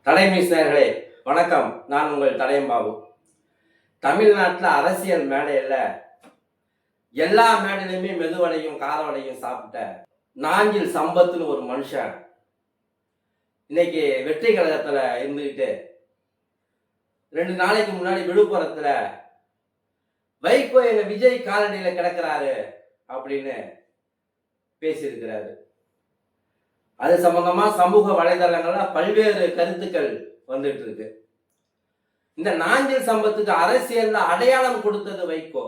தலைமையினர்களே வணக்கம். நான் உங்கள் தடயம்பாபு. தமிழ்நாட்டில் அரசியல் மேடையில் எல்லா மேடையிலுமே மெதுவடையும் காரவடையும் சாப்பிட்ட நாஞ்சில் சம்பத்துன்னு ஒரு மனுஷன் இன்னைக்கு வெற்றி கழகத்தில் இருந்துக்கிட்டு 2 நாளைக்கு முன்னாடி விழுப்புரத்தில் வைகோ எங்க விஜய் காலடியில் கிடக்கிறாரு அப்படின்னு பேசியிருக்கிறாரு. அது சம்பந்தமா சமூக வலைதளங்கள்ல பல்வேறு கருத்துக்கள் வந்துட்டு இருக்கு. இந்த நாஞ்சில் சம்பத்துக்கு அரசியல்ல அடையாளம் கொடுத்தது வைகோ.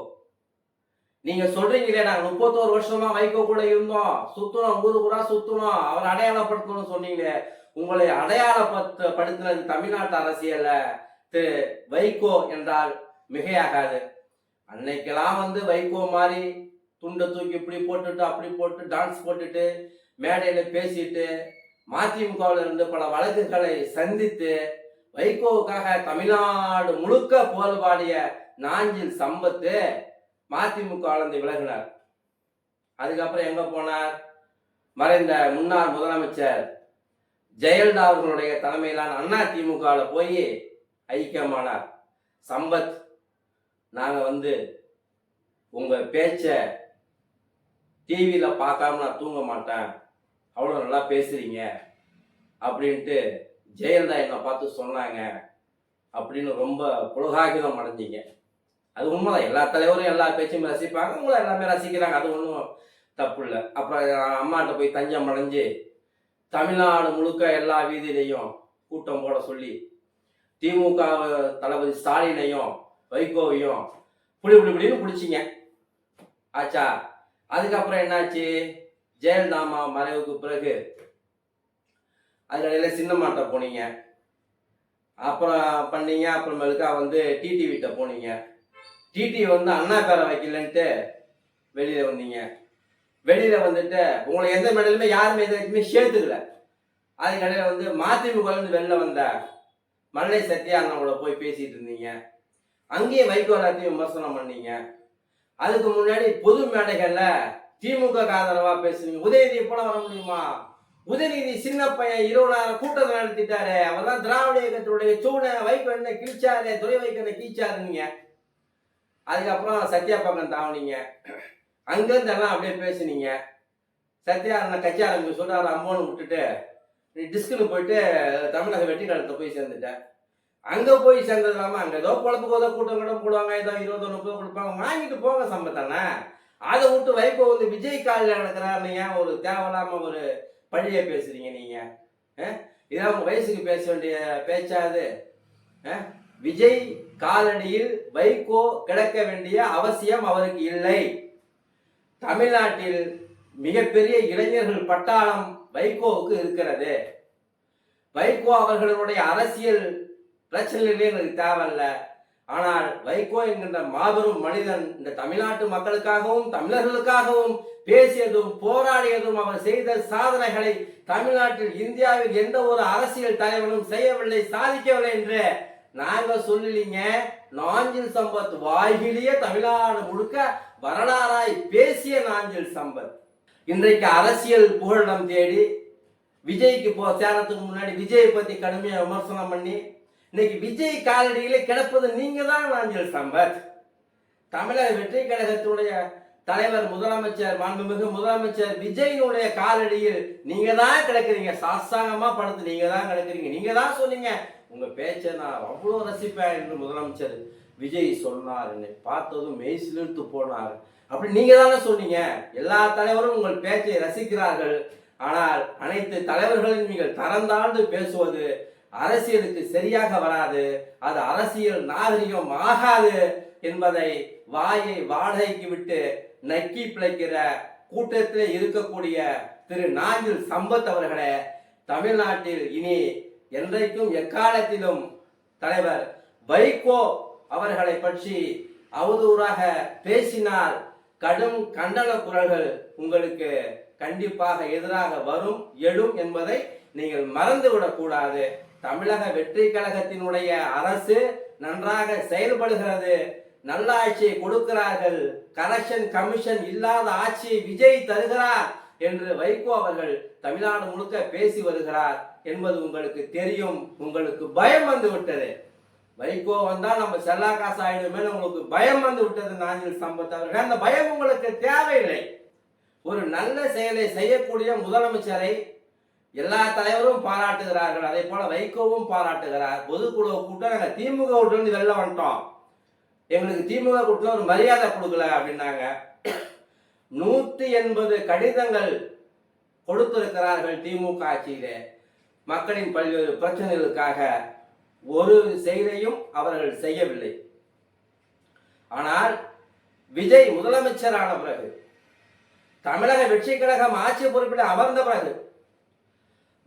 நீங்க சொல்றீங்களே, நாங்க 31 வருஷமா வைகோ கூட இருந்தோம், சுத்தணும், ஊரு ஊரா சுத்தணும், அவர் அடையாளப்படுத்தணும்னு சொன்னீங்களே, உங்களை அடையாளப்படுத்தினது தமிழ்நாட்டு அரசியல்ல திரு வைகோ என்றால் மிகையாகாது. அன்னைக்கெல்லாம் வைகோ மாதிரி துண்டை தூக்கி இப்படி போட்டுட்டு அப்படி போட்டு டான்ஸ் போட்டுட்டு மேடையில பேசிட்டு மதிமுகவில் இருந்து பல வழக்குகளை சந்தித்து வைகோவுக்காக தமிழ்நாடு முழுக்க புகழ்பாடிய நாஞ்சில் சம்பத்து மதிமுக விலகினார். அதுக்கப்புறம் எங்க போனார்? மறைந்த முன்னாள் முதலமைச்சர் ஜெயலலிதா அவர்களுடைய தலைமையிலான அதிமுக போய் ஐக்கியமானார். சம்பத், நாங்க உங்க பேச்ச டிவியில பார்க்காம நான் தூங்க மாட்டேன், அவ்வளோ நல்லா பேசுறீங்க அப்படின்ட்டு ஜெயலலிதா என்னை பார்த்து சொன்னாங்க அப்படின்னு ரொம்ப புலகாகிதம் அடைஞ்சிங்க. அது உண்மைதான். எல்லா தலைவரும் எல்லா பேச்சையும் ரசிப்பாங்க, உங்களை எல்லாமே ரசிக்கிறாங்க, அது ஒன்றும் தப்பு இல்லை. அப்புறம் அம்மாட்ட போய் தஞ்சம் அடைஞ்சு தமிழ்நாடு முழுக்க எல்லா வீதியிலையும் கூட்டம் போட சொல்லி திமுக தளபதி ஸ்டாலினையும் வைகோவையும் புடின்னு பிடிச்சிங்க ஆச்சா. அதுக்கப்புறம் என்னாச்சு? ஜெயலலிதா மறைவுக்கு பிறகு அதுக்கடையில சின்னம்மாட்ட போனீங்க, அப்புறம் பண்ணீங்க. அப்புறமேலுக்கா டிடிவிட்ட போனீங்க. டிடி அண்ணா பேரை வைக்கலன்ட்டு வெளியில வந்தீங்க. வெளியில வந்துட்டு உங்களை எந்த மேடையிலுமே யாருமே எதுவுமே சேர்த்துக்கல. அதுக்கடையில மதிமுக வெளில வந்த மல்லை சத்யா அண்ணாவோட போய் பேசிட்டு இருந்தீங்க. அங்கேயே வைகோ எல்லாத்தையும் விமர்சனம் பண்ணீங்க. அதுக்கு முன்னாடி பொது மேடைகள்ல திமுக ஆதரவா பேசுவீங்க. உதயநிதி போல வர முடியுமா? உதயநிதி சின்ன பையன் 20,000 கூட்டத்தை நடத்திட்டாரு, அவர் தான் திராவிட இயக்கத்துடைய சூட வைகோ என்ன கிழிச்சாரு, துறை வைக்க கிழிச்சாருங்க. அதுக்கப்புறம் சத்யா பக்கம் தாவனீங்க. அங்கிருந்து எல்லாம் அப்படியே பேசுனீங்க. சத்யா கட்சி ஆரம்பிக்க சொல்றாரு, அம்மோன்னு விட்டுட்டு நீ டிஸ்குன்னு போயிட்டு தமிழக வெற்றி கழகத்தை போய் சேர்ந்துட்டேன். அங்க போய் சேர்ந்தது இல்லாம அங்க ஏதோ குழப்புக்கு ஏதோ கூட்டம் கூட போடுவாங்க, ஏதோ 20-30 கொடுப்பாங்க, வாங்கிட்டு போங்க சம்பத்தானே. அதை விட்டு வைகோ விஜய் காலில் நடக்கிறாருங்க ஒரு தேவையில்லாம ஒரு பழிய பேசுறீங்க நீங்க. இதான் உங்க வயசுக்கு பேச வேண்டிய பேச்சாது? விஜய் காலடியில் வைகோ கிடக்க வேண்டிய அவசியம் அவருக்கு இல்லை. தமிழ்நாட்டில் மிகப்பெரிய இளைஞர்கள் பட்டாளம் வைகோவுக்கு இருக்கிறது. வைகோ அவர்களுடைய அரசியல் பிரச்சனைகளே எங்களுக்கு தேவையில்ல. ஆனால் வைகோ என்கின்ற மாபெரும் மனிதன் இந்த தமிழ்நாட்டு மக்களுக்காகவும் தமிழர்களுக்காகவும் பேசியதும் போராடியதும் அவர் செய்த சாதனைகளை தமிழ்நாட்டில் இந்தியாவில் எந்த ஒரு அரசியல் தலைவனும் செய்யவில்லை, சாதிக்கவில்லை என்று நாங்க சொல்லலீங்க. நாஞ்சில் சம்பத் வாயிலேயே தமிழ்நாடு முழுக்க வரலாறாய் பேசிய நாஞ்சில் சம்பத் இன்றைக்கு அரசியல் புகழிடம் தேடி விஜய்க்கு சேரத்துக்கு முன்னாடி விஜயை பத்தி கடுமையா விமர்சனம் பண்ணி இன்னைக்கு விஜய் காலடியில கிடப்பது நீங்க தான் நாஞ்சில் சம்பத். தமிழக வெற்றி கழகத்துடைய தலைவர் முதலமைச்சர் மாண்புமிகு முதலமைச்சர் விஜயினுடைய காலடியில் நீங்க தான் கிடக்குறீங்க. சாஸ்தாங்கமா படுத்து நீங்க தான் கிடக்குறீங்க. நீங்க தான் சொன்னீங்க உங்க பேச்சை நான் அவ்வளவு ரசிப்பேன் என்று முதலமைச்சர் விஜய் சொன்னார். என்னை பார்த்ததும் மெய்சிலிர்த்து போனார் அப்படி நீங்க தானே சொன்னீங்க. எல்லா தலைவரும் உங்கள் பேச்சை ரசிக்கிறார்கள். ஆனால் அனைத்து தலைவர்களும் நீங்கள் தரந்தாழ்ந்து பேசுவது அரசியலுக்கு சரியாக வராது, அது அரசியல் நாகரிகம் ஆகாது என்பதை வாயை வாடகைக்கு விட்டு நக்கி பிழைக்கிற கூட்டத்தில் இருக்கக்கூடிய திரு நாஞ்சில் சம்பத் அவர்களே, தமிழ்நாட்டில் இனி என்றைக்கும் எக்காலத்திலும் தலைவர் வைகோ அவர்களை பற்றி அவதூறாக பேசினால் கடும் கண்டன குரல்கள் உங்களுக்கு கண்டிப்பாக எதிராக வரும் எழும் என்பதை நீங்கள் மறந்துவிடக் கூடாது. தமிழக வெற்றி கழகத்தினுடைய அரசு நன்றாக செயல்படுகிறது, நல்ல ஆட்சியை கொடுக்கிறார்கள், கரப்ஷன் கமிஷன் இல்லாத ஆட்சியை விஜய் தருகிறார் என்று வைகோ அவர்கள் தமிழ்நாடு முழுக்க பேசி வருகிறார் என்பது உங்களுக்கு தெரியும். உங்களுக்கு பயம் வந்து விட்டது. வைகோ வந்தா நம்ம செல்லா காசு ஆயிடுமே உங்களுக்கு பயம் வந்து விட்டது. நாஞ்சில் சம்பத் அவர்கள், அந்த பயம் உங்களுக்கு தேவையில்லை. ஒரு நல்ல செயலை செய்யக்கூடிய முதலமைச்சரை எல்லா தலைவரும் பாராட்டுகிறார்கள். அதே போல வைகோவும் பாராட்டுகிறார். பொதுக்குழு கூட்டம் நாங்கள் திமுக கூட்டிலிருந்து வெளில வந்துட்டோம், எங்களுக்கு திமுக கூட்டில் ஒரு மரியாதை கொடுக்கல அப்படின்னாங்க. 180 கடிதங்கள் கொடுத்திருக்கிறார்கள் திமுக ஆட்சியிலே. மக்களின் பல்வேறு பிரச்சனைகளுக்காக ஒரு செயலையும் அவர்கள் செய்யவில்லை. ஆனால் விஜய் முதலமைச்சரான பிறகு, தமிழக வெற்றி கழகம் ஆட்சி பொறுப்பில் அமர்ந்த பிறகு,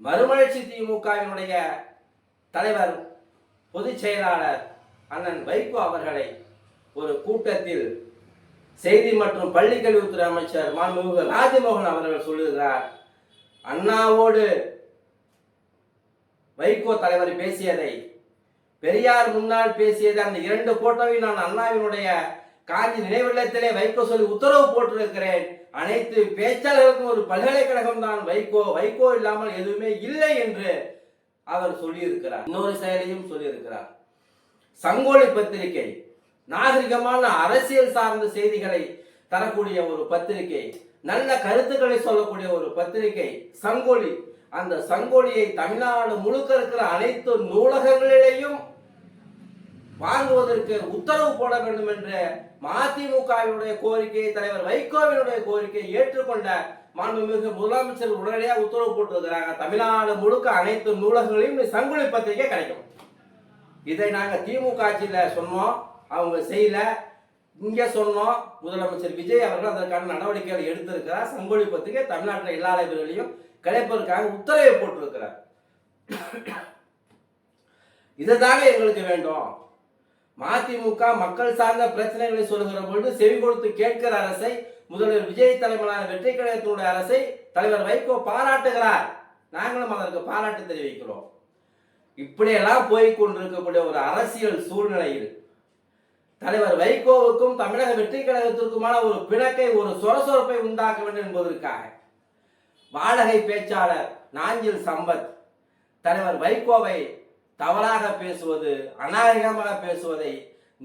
மறுமலர்ச்சி திமுகவினுடைய தலைவர் பொதுச் செயலாளர் அண்ணன் வைகோ அவர்களை ஒரு கூட்டத்தில் செய்தி மற்றும் பள்ளிக்கல்வித்துறை அமைச்சர் மாண்புமிகு ராஜமோகன் அவர்கள் சொல்லுகிறார், அண்ணாவோடு வைகோ தலைவர் பேசியதை, பெரியார் முன்னால் பேசியதை, அந்த 2 போட்டோவை நான் அண்ணாவினுடைய காஞ்சி நினைவில்லத்திலே வைகோ சொல்லி உத்தரவு போட்டிருக்கிறேன். அனைத்து பேச்சாளர்களுக்கும் ஒரு பல்கலைக்கழகம் தான் வைகோ, வைகோ இல்லாமல் எதுவுமே இல்லை என்று அவர் சொல்லியிருக்கிறார். இன்னொரு செயலையும் சொல்லியிருக்கிறார். சங்கோலி பத்திரிகை நாகரிகமான அரசியல் சார்ந்த செய்திகளை தரக்கூடிய ஒரு பத்திரிகை, நல்ல கருத்துக்களை சொல்லக்கூடிய ஒரு பத்திரிகை சங்கோலி. அந்த சங்கோலியை தமிழ்நாடு முழுக்க இருக்கிற அனைத்து நூலகங்களிலேயும் வாங்குவதற்கு உத்தரவு போட வேண்டும் என்ற மதிமுகவினுடைய கோரிக்கையை, தலைவர் வைகோவினுடைய கோரிக்கையை ஏற்றுக்கொண்ட மாண்புமிகு முதலமைச்சர் உடனடியாக உத்தரவு போட்டிருக்கிறாங்க. தமிழ்நாடு முழுக்க அனைத்து நூலகங்களையும் சங்கோலி பத்திரிகை கிடைக்கும். இதை நாங்கள் திமுக ஆட்சியில சொன்னோம், அவங்க செய்யல. இங்க சொன்னோம், முதலமைச்சர் விஜய் அவர்கள் அதற்கான நடவடிக்கைகளை எடுத்திருக்கிறார். சங்கோலி பத்திரிகை தமிழ்நாட்டில் எல்லா லைப்ரரிகளையும் கிடைப்பதற்காக உத்தரவை போட்டிருக்கிறார். இதுதாங்க எங்களுக்கு வேண்டும். மதிமுக மக்கள் சார்ந்த பிரச்சனைகளை சொல்லுகிற பொழுது செவி கொடுத்து கேட்கிற அரசை, முதல்வர் விஜய் தலைமையிலான வெற்றி கழகத்தினுடைய அரசை தலைவர் வைகோ பாராட்டுகிறார். நாங்களும் அதற்கு பாராட்டு தெரிவிக்கிறோம். இப்படியெல்லாம் போய் கொண்டிருக்கக்கூடிய ஒரு அரசியல் சூழ்நிலையில் தலைவர் வைகோவுக்கும் தமிழக வெற்றி கழகத்திற்குமான ஒரு பிணக்கை, ஒரு சொரசொரப்பை உண்டாக்க வேண்டும் என்பதற்காக வாடகை பேச்சாளர் நாஞ்சில் சம்பத் தலைவர் வைகோவை தவறாக பேசுவது, அநாகரிகமாக பேசுவதை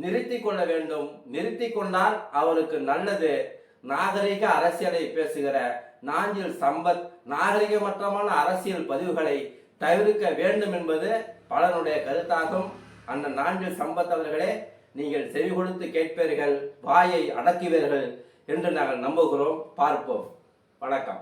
நிறுத்தி கொள்ள வேண்டும். நிறுத்தி கொண்டால் அவருக்கு நல்லது. நாகரிக அரசியலை பேசுகிற நாஞ்சில் சம்பத் நாகரிகமற்றமான அரசியல் பதிவுகளை தவிர்க்க வேண்டும் என்பது பலருடைய கருத்தாகும். அண்ணன் நாஞ்சில் சம்பத் அவர்களே, நீங்கள் செவி கொடுத்து கேட்பீர்கள், வாயை அடக்குவீர்கள் என்று நாங்கள் நம்புகிறோம். பார்ப்போம். வணக்கம்.